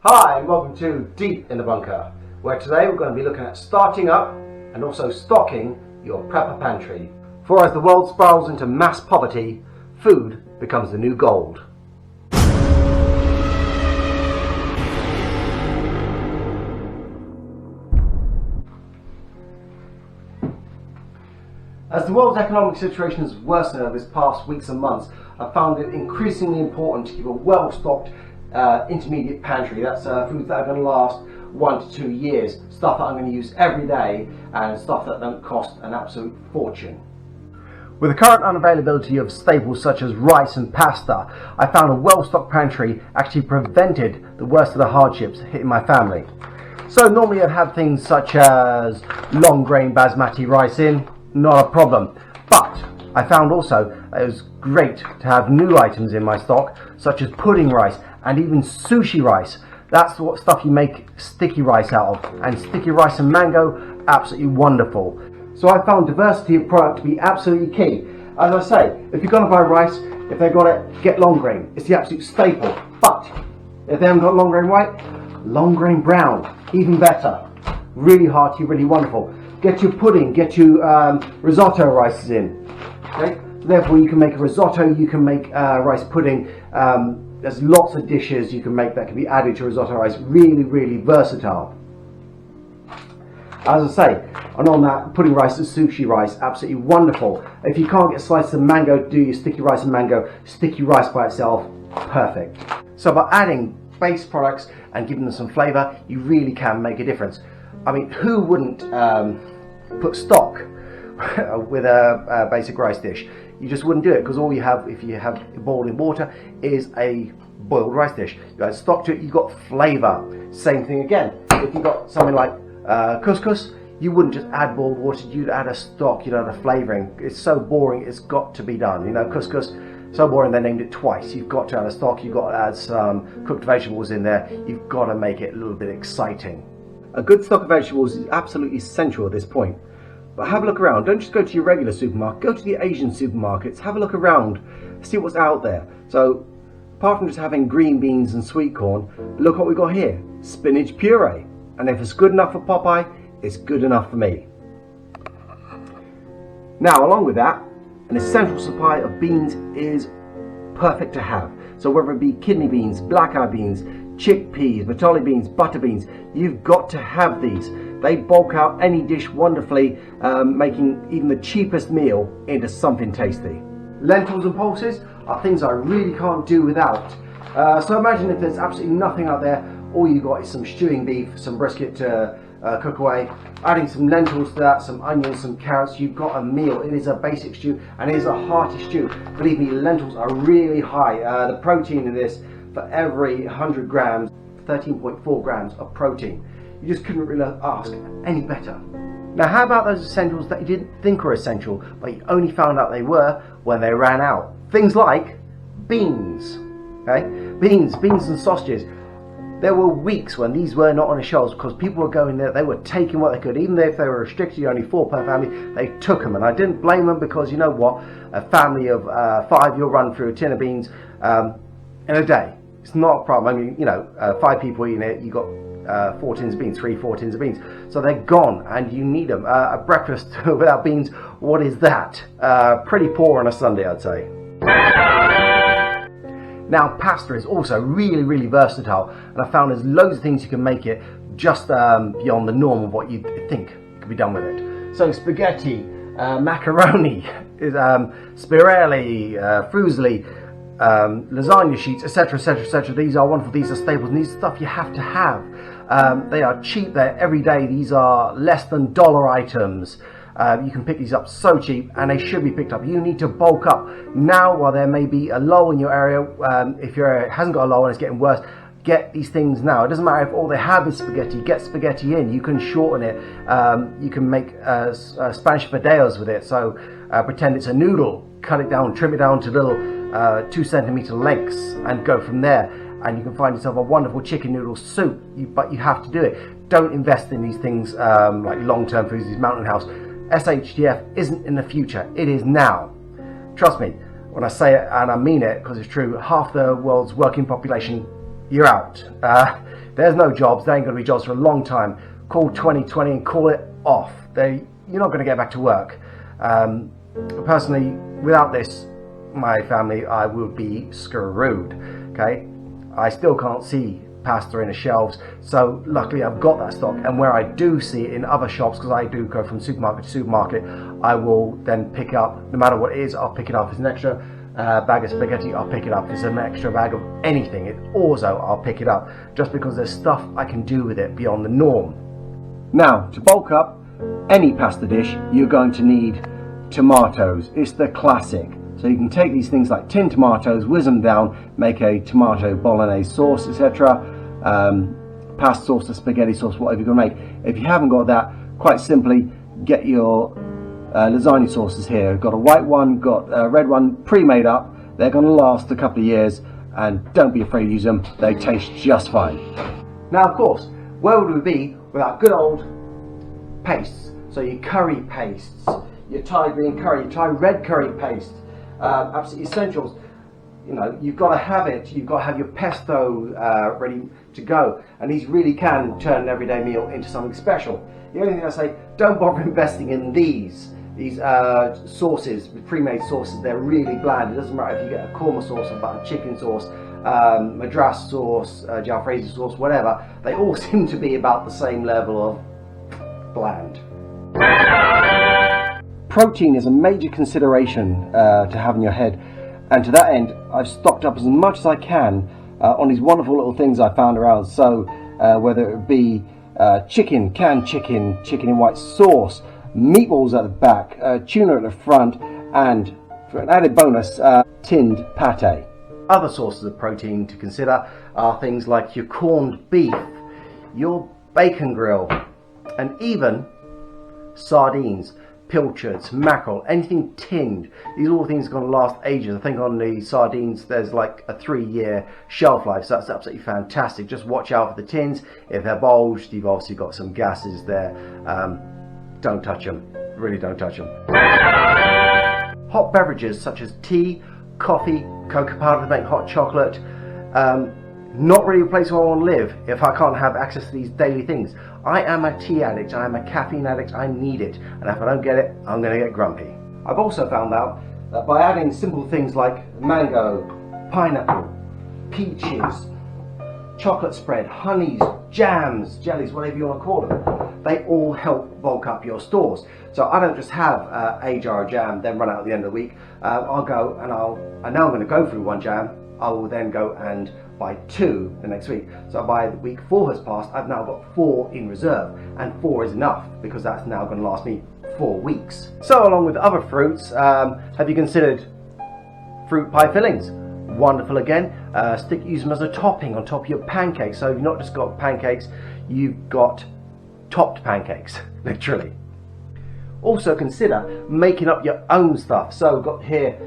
Hi and welcome to Deep in the Bunker, where today we're going to be looking at starting up and also stocking your Prepper Pantry. For as the world spirals into mass poverty, food becomes the new gold. As the world's economic situation has worsened over this past weeks and months, I've found it increasingly important to keep a well-stocked intermediate pantry. That's foods that are going to last 1 to 2 years, stuff that I'm going to use every day, and stuff that don't cost an absolute fortune. With the current unavailability of staples such as rice and pasta, I found a well-stocked pantry actually prevented the worst of the hardships hitting my family. So normally I'd have things such as long grain basmati rice in, not a problem. But I found also that it was great to have new items in my stock, such as pudding rice and even sushi rice. That's what stuff you make sticky rice out of, and sticky rice and mango, absolutely wonderful. So I found diversity of product to be absolutely key. As I say, if you're going to buy rice, if they've got it, get long grain. It's the absolute staple. But if they haven't got long grain white, long grain brown, even better. Really hearty, really wonderful. Get your pudding, get your risotto rices in. Okay? Therefore you can make a risotto, you can make rice pudding. There's lots of dishes you can make that can be added to risotto rice. Really, really versatile. As I say, and on that, pudding rice and sushi rice, absolutely wonderful. If you can't get slices of mango, do your sticky rice and mango. Sticky rice by itself, perfect. So by adding base products and giving them some flavour, you really can make a difference. I mean, who wouldn't put stock with a basic rice dish? You just wouldn't do it, because all you have, if you have boiling water, is a boiled rice dish. You add stock to it, you've got flavour. Same thing again. If you've got something like couscous, you wouldn't just add boiled water, you'd add a stock, you'd add a flavouring. It's so boring, it's got to be done. You know, couscous, so boring they named it twice. You've got to add a stock, you've got to add some cooked vegetables in there, you've got to make it a little bit exciting. A good stock of vegetables is absolutely essential at this point. But have a look around. Don't just go to your regular supermarket. Go to the Asian supermarkets. Have a look around. See what's out there. So, apart from just having green beans and sweet corn, look what we've got here. Spinach puree. And if it's good enough for Popeye, it's good enough for me. Now, along with that, an essential supply of beans is perfect to have. So whether it be kidney beans, black-eyed beans, chickpeas, vitelli beans, butter beans, you've got to have these. They bulk out any dish wonderfully, making even the cheapest meal into something tasty. Lentils and pulses are things I really can't do without. So imagine if there's absolutely nothing out there, all you got is some stewing beef, some brisket to cook away, adding some lentils to that, some onions, some carrots, you've got a meal. It is a basic stew, and it is a hearty stew. Believe me, lentils are really high. The protein in this, for every 100 grams, 13.4 grams of protein. You just couldn't really ask any better. Now how about those essentials that you didn't think were essential, but you only found out they were when they ran out? Things like beans. Okay? Beans and sausages. There were weeks when these were not on the shelves because people were going there, they were taking what they could. Even if they were restricted, only 4 per family, they took them. And I didn't blame them, because you know what? A family of 5, you'll run through a tin of beans in a day. It's not a problem. I mean, you know, 5 people eating it, you got 4 tins of beans, 3-4 tins of beans. So they're gone and you need them. A breakfast without beans, what is that? Pretty poor on a Sunday, I'd say. Now pasta is also really, really versatile, and I found there's loads of things you can make it just beyond the norm of what you'd think could be done with it. So spaghetti, macaroni, spirelli, fusilli, lasagna sheets, etc, etc, etc. These are wonderful, these are staples, and these are stuff you have to have. They are cheap, they're everyday, these are less than dollar items. You can pick these up so cheap, and they should be picked up. You need to bulk up. Now, while there may be a lull in your area, if your area hasn't got a lull and it's getting worse, get these things now. It doesn't matter if all they have is spaghetti, get spaghetti in. You can shorten it. You can make Spanish fideos with it. So pretend it's a noodle, cut it down, trim it down to little 2 centimeter lengths, and go from there. And you can find yourself a wonderful chicken noodle soup, but you have to do it. Don't invest in these things like long-term foods, these Mountain House. SHTF isn't in the future, it is now. Trust me when I say it, and I mean it because it's true, half the world's working population, you're out. There's no jobs. There ain't going to be jobs for a long time. Call 2020 and call it off. You're not going to get back to work. Personally, without this, my family, I would be screwed. Okay, I still can't see pasta in the shelves, so luckily I've got that stock, and where I do see it in other shops, because I do go from supermarket to supermarket, I will then pick up, no matter what it is, I'll pick it up. If it's an extra bag of spaghetti, I'll pick it up. If it's an extra bag of anything, also I'll pick it up, just because there's stuff I can do with it beyond the norm. Now, to bulk up any pasta dish, you're going to need tomatoes. It's the classic. So you can take these things like tinned tomatoes, whiz them down, make a tomato bolognese sauce, etc. Pasta sauce or spaghetti sauce, whatever you're going to make. If you haven't got that, quite simply get your lasagna sauces here. Got a white one, got a red one pre-made up. They're going to last a couple of years, and don't be afraid to use them. They taste just fine. Now, of course, where would we be without good old pastes? So your curry pastes, your Thai green curry, your Thai red curry paste. Absolutely essentials. You know, you've got to have it. You've got to have your pesto ready to go, and these really can turn an everyday meal into something special. The only thing I say, don't bother investing in these sauces, pre-made sauces. They're really bland. It doesn't matter if you get a korma sauce, a butter chicken sauce, madras sauce, jalfrezi sauce, whatever. They all seem to be about the same level of bland. Protein is a major consideration to have in your head, and to that end I've stocked up as much as I can on these wonderful little things I found around. So whether it be chicken, canned chicken, chicken in white sauce, meatballs at the back, tuna at the front, and for an added bonus, tinned pate. Other sources of protein to consider are things like your corned beef, your bacon grill, and even sardines, pilchards, mackerel, anything tinned. These are all things going to last ages. I think on the sardines there's like a 3-year shelf life, so that's absolutely fantastic. Just watch out for the tins. If they're bulged, you've obviously got some gases there. Don't touch them. Really don't touch them. Hot beverages such as tea, coffee, cocoa powder to make hot chocolate. Not really a place where I want to live if I can't have access to these daily things. I am a tea addict, I am a caffeine addict, I need it, and if I don't get it, I'm going to get grumpy. I've also found out that by adding simple things like mango, pineapple, peaches, chocolate spread, honeys, jams, jellies, whatever you want to call them, they all help bulk up your stores. So I don't just have a jar of jam, then run out at the end of the week. I'll go and I know I'm going to go through one jam. I will then go and buy 2 the next week. So by the week 4 has passed, I've now got 4 in reserve, and 4 is enough because that's now going to last me 4 weeks. So along with other fruits, have you considered fruit pie fillings? Wonderful again. Use them as a topping on top of your pancakes. So you've not just got pancakes, you've got topped pancakes, literally. Also consider making up your own stuff. So we've got here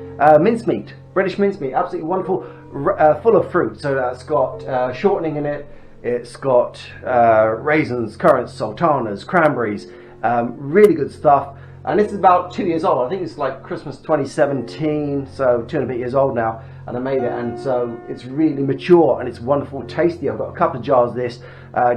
mincemeat, British mincemeat, absolutely wonderful, full of fruit. So that's got shortening in it, it's got raisins, currants, sultanas, cranberries, really good stuff. And this is about 2 years old. I think it's like Christmas 2017, so 2 and a bit years old now, and I made it, and so it's really mature and it's wonderful, tasty. I've got a couple of jars of this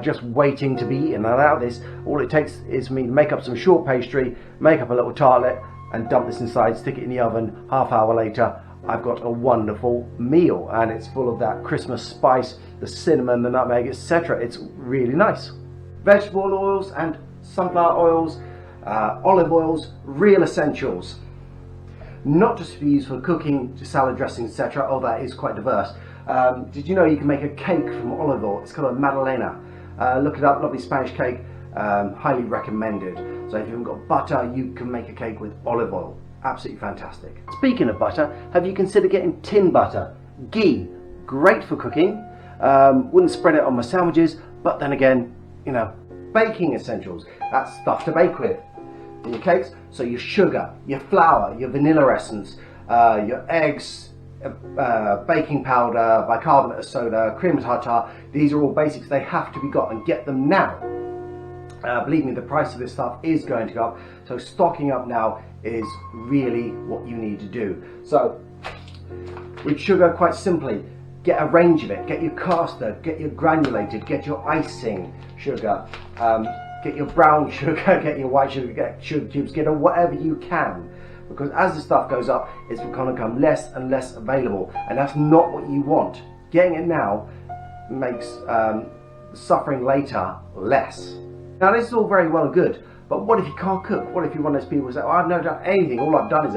just waiting to be eaten, and out of this, all it takes is for me to make up some short pastry, make up a little tartlet, and dump this inside, stick it in the oven. Half hour later, I've got a wonderful meal, and it's full of that Christmas spice, the cinnamon, the nutmeg, etc. It's really nice. Vegetable oils and sunflower oils, olive oils, real essentials. Not just to be used for cooking, to salad dressing, etc. Oh, that is quite diverse. Did you know you can make a cake from olive oil? It's called a Madalena. Look it up, lovely Spanish cake, highly recommended. So if you haven't got butter, you can make a cake with olive oil. Absolutely fantastic. Speaking of butter, have you considered getting tin butter? Ghee, great for cooking. Wouldn't spread it on my sandwiches, but then again, you know, baking essentials. That's stuff to bake with. Your cakes, so your sugar, your flour, your vanilla essence, your eggs, baking powder, bicarbonate of soda, cream tartar. These are all basics. They have to be got, and get them now. Believe me, the price of this stuff is going to go up, so stocking up now is really what you need to do. So with sugar, quite simply, get a range of it. Get your caster, get your granulated, get your icing sugar, get your brown sugar, get your white sugar, get sugar cubes, get whatever you can. Because as the stuff goes up, it's going to become less and less available, and that's not what you want. Getting it now makes suffering later less. Now this is all very well and good, but what if you can't cook? What if you're one of those people who say, oh, I've never done anything, all I've done is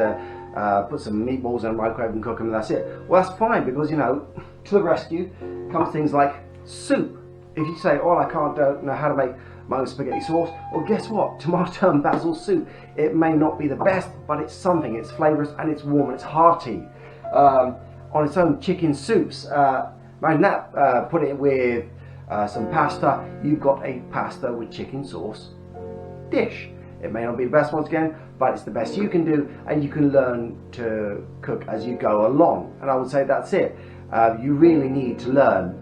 put some meatballs in a microwave and cook them and that's it. Well, that's fine, because you know, to the rescue comes things like soup. If you say, oh, I don't know how to make my own spaghetti sauce, well guess what, tomato and basil soup, it may not be the best, but it's something, it's flavorous and it's warm and it's hearty. On its own, chicken soups, imagine that, put it with some pasta, you've got a pasta with chicken sauce dish. It may not be the best once again, but it's the best you can do, and you can learn to cook as you go along. And I would say that's it. You really need to learn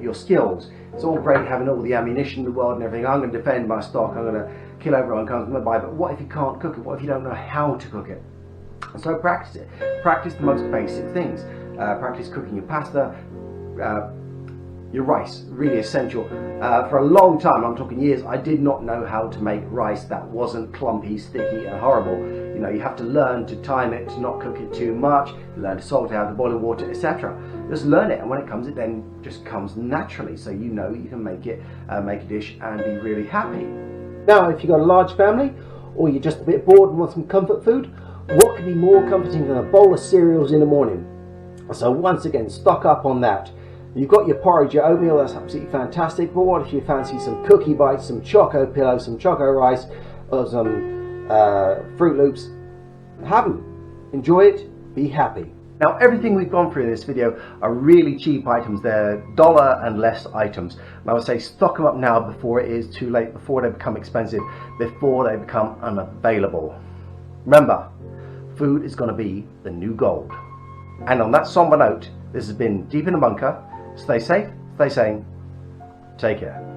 your skills. It's all great having all the ammunition in the world and everything. I'm going to defend my stock, I'm going to kill everyone who comes to buy, but what if you can't cook it? What if you don't know how to cook it? So practice it. Practice the most basic things. Practice cooking your pasta, your rice, really essential. For a long time, I'm talking years, I did not know how to make rice that wasn't clumpy, sticky and horrible. You know, you have to learn to time it, to not cook it too much, learn to salt it out of boiling water, etc. Just learn it, and when it comes, it then just comes naturally, so you know you can make it, make a dish and be really happy. Now, if you've got a large family, or you're just a bit bored and want some comfort food, what could be more comforting than a bowl of cereals in the morning? So once again, stock up on that. You've got your porridge, your oatmeal, that's absolutely fantastic, but what if you fancy some cookie bites, some choco pillows, some choco rice, or some Fruit Loops? Have them. Enjoy it, be happy. Now everything we've gone through in this video are really cheap items. They're $1 and less items. And I would say stock them up now before it is too late, before they become expensive, before they become unavailable. Remember, food is going to be the new gold. And on that somber note, this has been Deep in the Bunker. Stay safe, stay sane, take care.